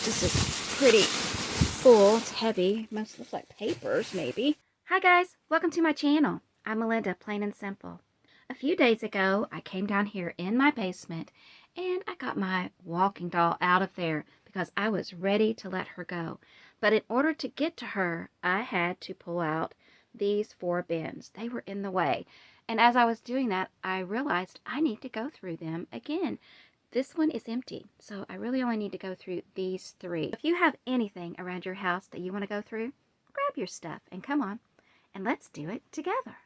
this is pretty full. It's heavy. Most looks like papers, maybe. Hi guys, welcome to my channel. I'm Melinda, plain and simple. A few days ago, I came down here in my basement and I got my walking doll out of there because I was ready to let her go. But in order to get to her, I had to pull out these 4 bins. They were in the way. And as I was doing that, I realized I need to go through them again. This one is empty, so I really only need to go through these 3. If you have anything around your house that you want to go through, grab your stuff and come on, and let's do it together.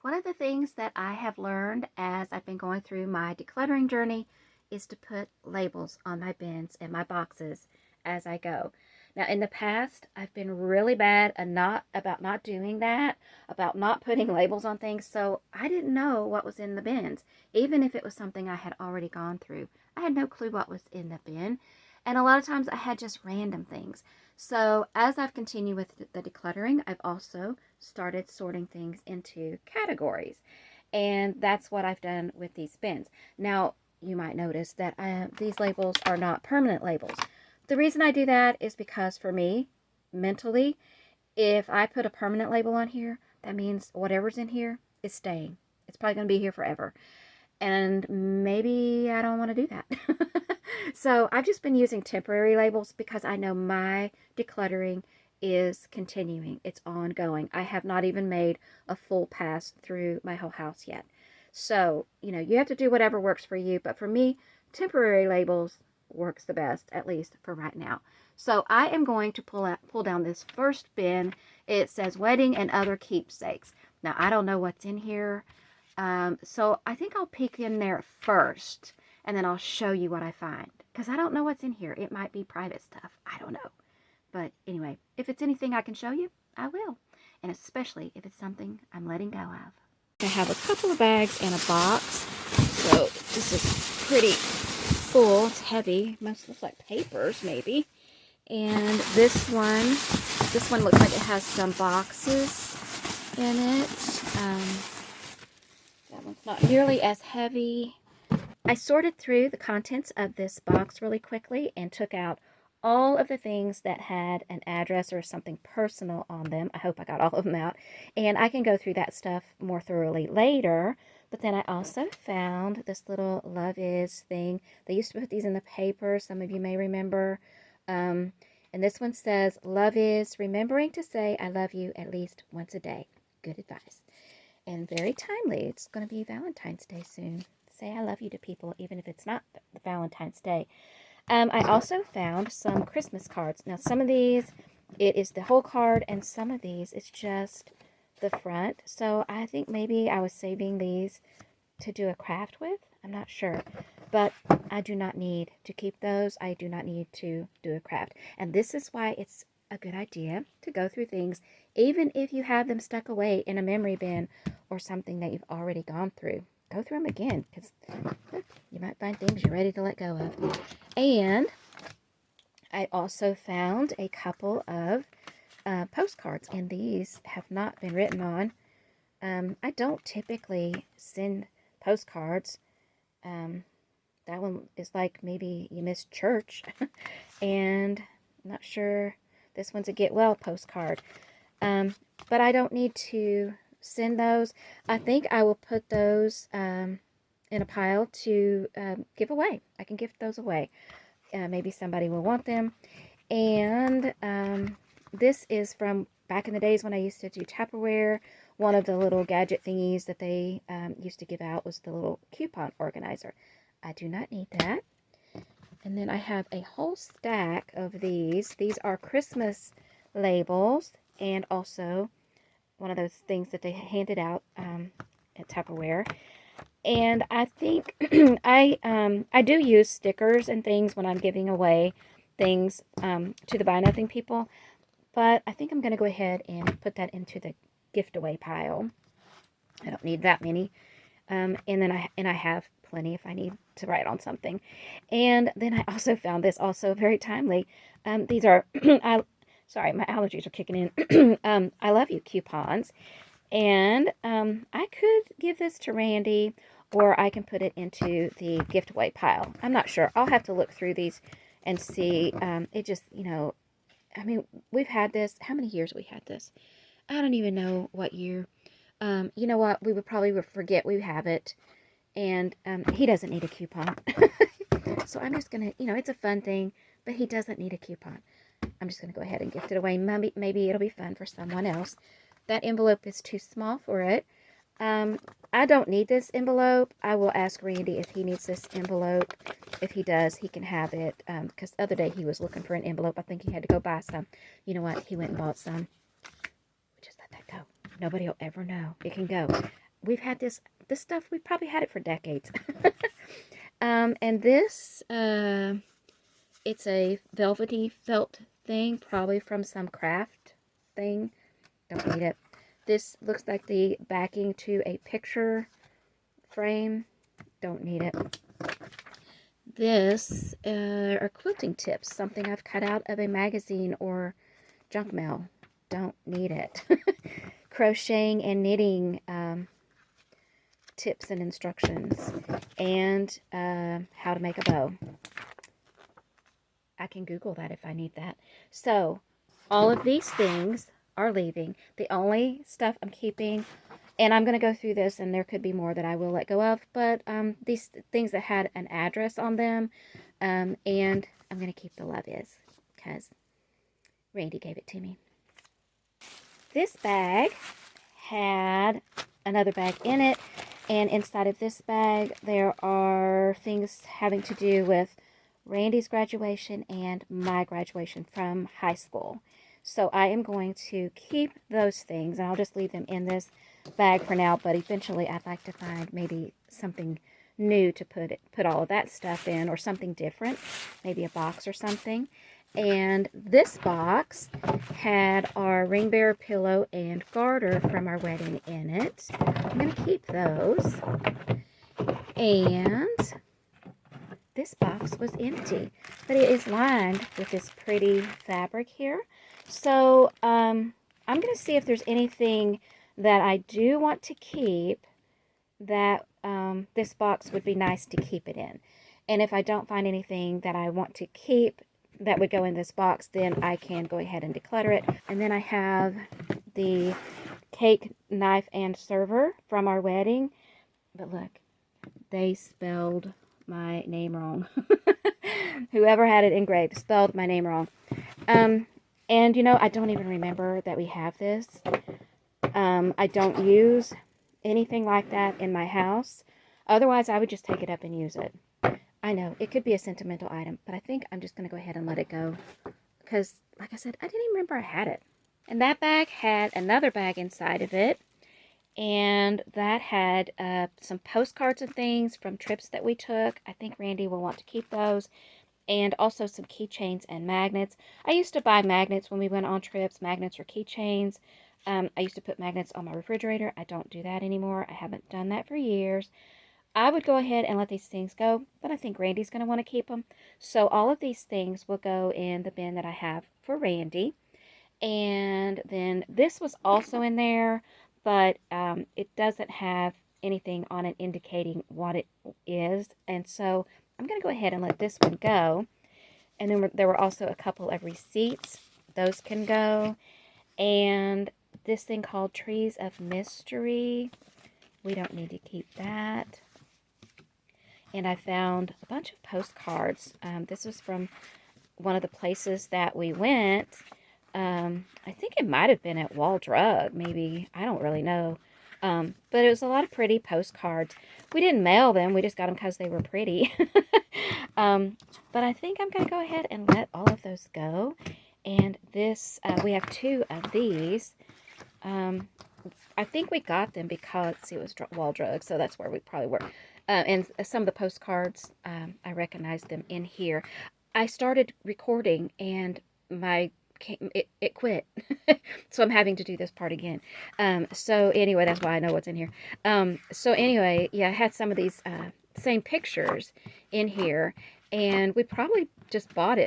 One of the things that I have learned as I've been going through my decluttering journey is to put labels on my bins and my boxes as I go. Now, in the past, I've been really bad about not doing that, about not putting labels on things, so I didn't know what was in the bins, even if it was something I had already gone through. I had no clue what was in the bin, and a lot of times I had just random things. So as I've continued with the decluttering, I've also started sorting things into categories, and that's what I've done with these bins. Now, you might notice that these labels are not permanent labels. The reason I do that is because for me, mentally, if I put a permanent label on here, that means whatever's in here is staying. It's probably going to be here forever. And maybe I don't want to do that. So I've just been using temporary labels because I know my decluttering is continuing. It's ongoing. I have not even made a full pass through my whole house yet. So, you have to do whatever works for you. But for me, temporary labels works the best, at least for right now. So I am going to pull down this first bin. It says wedding and other keepsakes. Now, I don't know what's in here. So I think I'll peek in there first, and then I'll show you what I find. Because I don't know what's in here. It might be private stuff. I don't know. But anyway, if it's anything I can show you, I will. And especially if it's something I'm letting go of. I have a couple of bags and a box. So this is pretty full. It's heavy. Most looks like papers, maybe. And this one looks like it has some boxes in it. That one's not nearly as heavy. I sorted through the contents of this box really quickly and took out all of the things that had an address or something personal on them. I hope I got all of them out. And I can go through that stuff more thoroughly later. But then I also found this little Love Is thing. They used to put these in the paper. Some of you may remember. And this one says, Love is remembering to say I love you at least once a day. Good advice. And very timely. It's going to be Valentine's Day soon. Say I love you to people, even if it's not Valentine's Day. I also found some Christmas cards. Now, some of these, it is the whole card, and some of these, it's just the front. So I think maybe I was saving these to do a craft with. I'm not sure. But I do not need to keep those. I do not need to do a craft. And this is why it's a good idea to go through things, even if you have them stuck away in a memory bin or something that you've already gone through. Go through them again, because you might find things you're ready to let go of. And I also found a couple of postcards, and these have not been written on. I don't typically send postcards. That one is like maybe you missed church. And I'm not sure. This one's a get well postcard. But I don't need to send those. I think I will put those in a pile to give away. I can gift those away. Maybe somebody will want them. And this is from back in the days when I used to do Tupperware. One of the little gadget thingies that they used to give out was the little coupon organizer. I do not need that. And then I have a whole stack of these. These are Christmas labels, and also one of those things that they handed out at Tupperware. And I think I do use stickers and things when I'm giving away things to the Buy Nothing people. But I think I'm going to go ahead and put that into the gift away pile. I don't need that many. And then I have plenty if I need to write on something. And then I also found this, also very timely. These are, sorry, my allergies are kicking in. I love you coupons. And I could give this to Randy, or I can put it into the gift away pile. I'm not sure. I'll have to look through these and see. It just, you know, I mean, we've had this. How many years we had this? I don't even know what year. You know what? We would probably forget we have it. And he doesn't need a coupon. So I'm just going to, you know, it's a fun thing, but he doesn't need a coupon. I'm just going to go ahead and gift it away. Maybe it'll be fun for someone else. That envelope is too small for it. I don't need this envelope. I will ask Randy if he needs this envelope. If he does, he can have it. Because the other day he was looking for an envelope. I think he had to go buy some. You know what? He went and bought some. Just let that go. Nobody will ever know. It can go. We've had this stuff. We've probably had it for decades. And this, it's a velvety felt thing, probably from some craft thing. Don't need it. This looks like the backing to a picture frame. Don't need it. This are quilting tips, something I've cut out of a magazine or junk mail. Don't need it. Crocheting and knitting tips and instructions, and how to make a bow. I can Google that if I need that. So all of these things are leaving. The only stuff I'm keeping, and I'm going to go through this, and there could be more that I will let go of, but these things that had an address on them, and I'm going to keep the Love Is, because Randy gave it to me. This bag had another bag in it, and inside of this bag there are things having to do with Randy's graduation and my graduation from high school. So I am going to keep those things, and I'll just leave them in this bag for now, but eventually I'd like to find maybe something new to put all of that stuff in, or something different, maybe a box or something. And this box had our ring bearer pillow and garter from our wedding in it. I'm going to keep those. And this box was empty, but it is lined with this pretty fabric here. So I'm going to see if there's anything that I do want to keep that this box would be nice to keep it in. And if I don't find anything that I want to keep that would go in this box, then I can go ahead and declutter it. And then I have the cake, knife, and server from our wedding. But look, they spelled my name wrong. Whoever had it engraved spelled my name wrong. And you know, I don't even remember that we have this. I don't use anything like that in my house. Otherwise, I would just take it up and use it. I know, it could be a sentimental item, but I think I'm just going to go ahead and let it go. Because, like I said, I didn't even remember I had it. And that bag had another bag inside of it. And that had some postcards and things from trips that we took. I think Randy will want to keep those. And also some keychains and magnets. I used to buy magnets when we went on trips, magnets or keychains. I used to put magnets on my refrigerator. I don't do that anymore. I haven't done that for years. I would go ahead and let these things go, but I think Randy's going to want to keep them. So all of these things will go in the bin that I have for Randy. And then this was also in there, but it doesn't have anything on it indicating what it is. And so I'm going to go ahead and let this one go. And then there were also a couple of receipts. Those can go. And this thing called Trees of Mystery. We don't need to keep that. And I found a bunch of postcards. This was from one of the places that we went. I think it might have been at Wall Drug, maybe. I don't really know. But it was a lot of pretty postcards. We didn't mail them. We just got them because they were pretty. But I think I'm going to go ahead and let all of those go. And this, we have two of these. I think we got them because it was Wall Drug, so that's where we probably were. And some of the postcards, I recognized them in here. I started recording and it quit. So I'm having to do this part again. So anyway, that's why I know what's in here. So anyway, yeah, I had some of these same pictures in here, and we probably just bought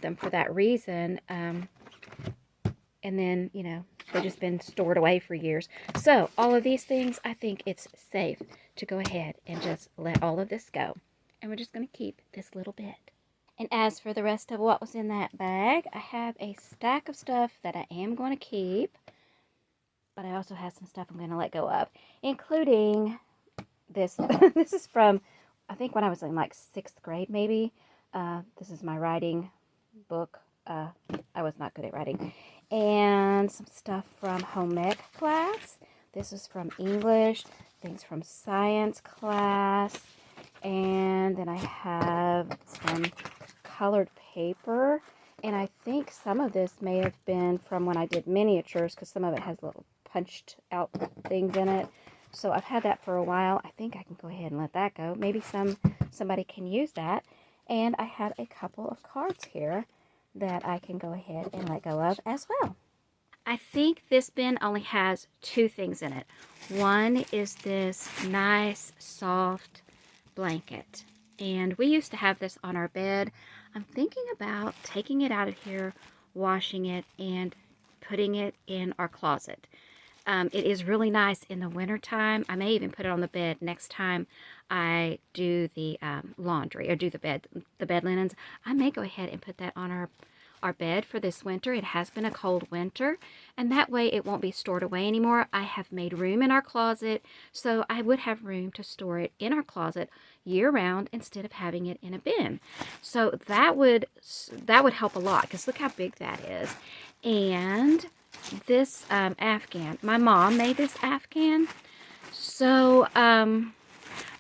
them for that reason. And then, you know, they've just been stored away for years. So all of these things, I think it's safe to go ahead and just let all of this go. And we're just going to keep this little bit. And as for the rest of what was in that bag, I have a stack of stuff that I am going to keep, but I also have some stuff I'm going to let go of, including this. This is from, I think, when I was in like 6th grade, maybe. This is my writing book. I was not good at writing. And some stuff from home ec class. This is from English, things from science class. And then I have some colored paper. And I think some of this may have been from when I did miniatures, because some of it has little punched out things in it. So I've had that for a while. I think I can go ahead and let that go. Maybe somebody can use that. And I have a couple of cards here that I can go ahead and let go of as well. I think this bin only has 2 things in it. One is this nice soft blanket, and we used to have this on our bed. I'm thinking about taking it out of here, washing it, and putting it in our closet. It is really nice in the wintertime. I may even put it on the bed next time I do the laundry or do the bed linens. I may go ahead and put that on our bed for this winter. It has been a cold winter, and that way it won't be stored away anymore. I have made room in our closet, so I would have room to store it in our closet year-round instead of having it in a bin. So that would help a lot, because look how big that is. And this Afghan, my mom made this Afghan, so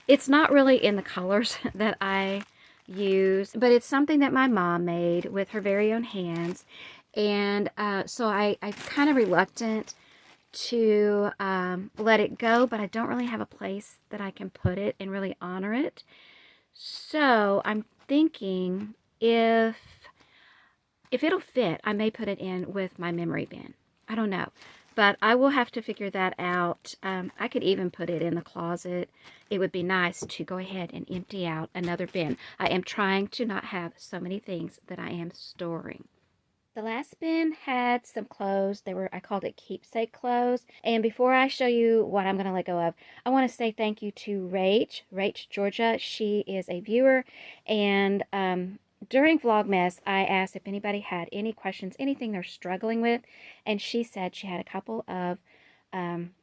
it's not really in the colors that I use, but it's something that my mom made with her very own hands. And so I'm kind of reluctant to let it go, but I don't really have a place that I can put it and really honor it. So I'm thinking if it'll fit, I may put it in with my memory bin. I don't know, but I will have to figure that out. I could even put it in the closet. It would be nice to go ahead and empty out another bin. I am trying to not have so many things that I am storing. The last bin had some clothes. I called it keepsake clothes. And before I show you what I'm going to let go of, I want to say thank you to Rach, Georgia. She is a viewer, and during Vlogmas, I asked if anybody had any questions, anything they're struggling with, and she said she had a couple of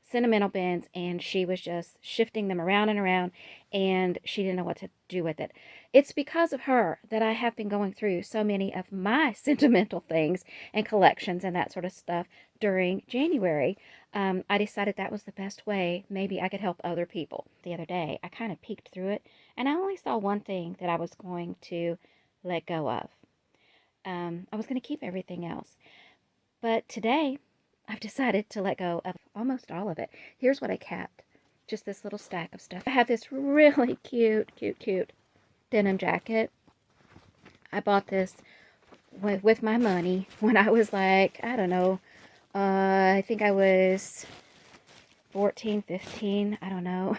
sentimental bins, and she was just shifting them around and around, and she didn't know what to do with it. It's because of her that I have been going through so many of my sentimental things and collections and that sort of stuff during January. I decided that was the best way maybe I could help other people. The other day, I kind of peeked through it, and I only saw one thing that I was going to let go of. I was going to keep everything else. But today, I've decided to let go of almost all of it. Here's what I kept. Just this little stack of stuff. I have this really cute denim jacket. I bought this with my money when I was like, I don't know, I think I was 14, 15, I don't know.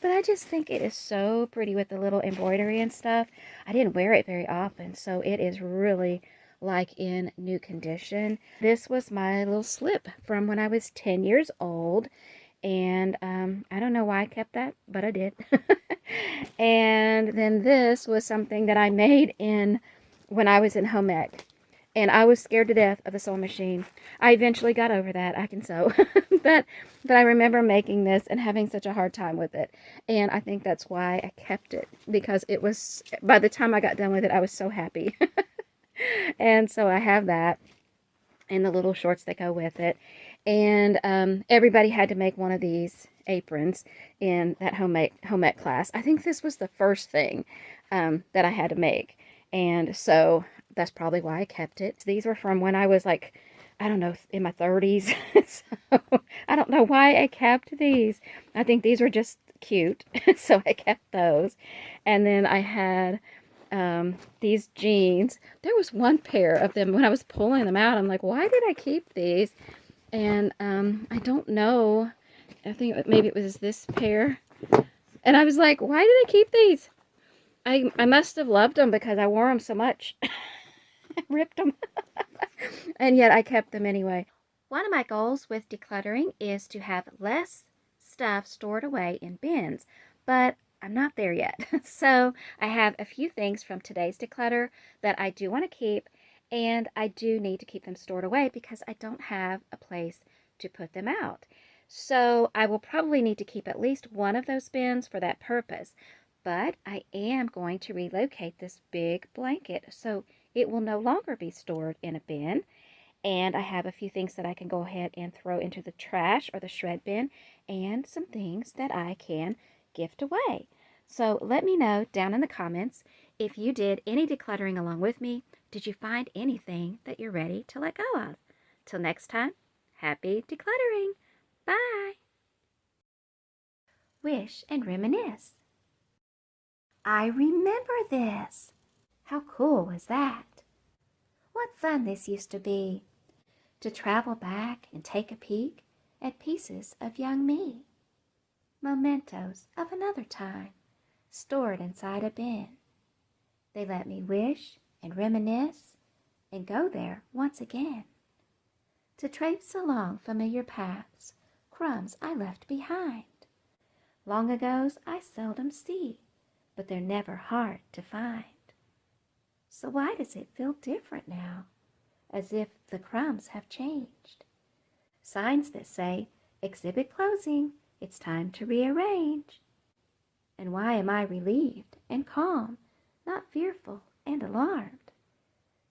But I just think it is so pretty with the little embroidery and stuff. I didn't wear it very often, so it is really like in new condition. This was my little slip from when I was 10 years old, and I don't know why I kept that, but I did. And then this was something that I made when I was in home ec, and I was scared to death of the sewing machine. I eventually got over that. I can sew. but I remember making this and having such a hard time with it, and I think that's why I kept it, because it was, by the time I got done with it, I was so happy. And so I have that and the little shorts that go with it. And everybody had to make one of these aprons in that home ec class. I think this was the first thing that I had to make, and so that's probably why I kept it. These were from when I was like, I don't know, in my 30s. So I don't know why I kept these. I think these were just cute, so I kept those. And then I had these jeans. There was one pair of them when I was pulling them out. I'm like, why did I keep these? And I don't know. I think maybe it was this pair. And I was like, why did I keep these? I must have loved them because I wore them so much. I ripped them. And yet I kept them anyway. One of my goals with decluttering is to have less stuff stored away in bins. But I'm not there yet. So I have a few things from today's declutter that I do want to keep, and I do need to keep them stored away because I don't have a place to put them out. So I will probably need to keep at least one of those bins for that purpose. But I am going to relocate this big blanket, so it will no longer be stored in a bin. And I have a few things that I can go ahead and throw into the trash or the shred bin, and some things that I can gift away. So let me know down in the comments if you did any decluttering along with me. Did you find anything that you're ready to let go of? Till next time, happy decluttering. Bye. Wish and reminisce. I remember this. How cool was that? What fun this used to be, to travel back and take a peek at pieces of young me. Mementos of another time, stored inside a bin. They let me wish and reminisce and go there once again. To traipse along familiar paths, crumbs I left behind. Long ago's I seldom see, but they're never hard to find. So why does it feel different now, as if the crumbs have changed? Signs that say, exhibit closing, it's time to rearrange. And why am I relieved and calm, not fearful and alarmed?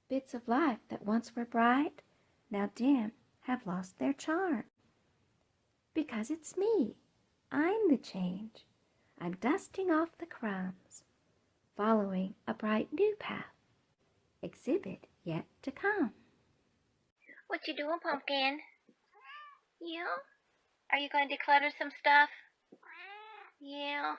Bits of life that once were bright, now dim, have lost their charm. Because it's me. I'm the change. I'm dusting off the crumbs, following a bright new path. Exhibit yet to come. What you doing, Pumpkin? Yeah? Are you going to declutter some stuff? Yeah.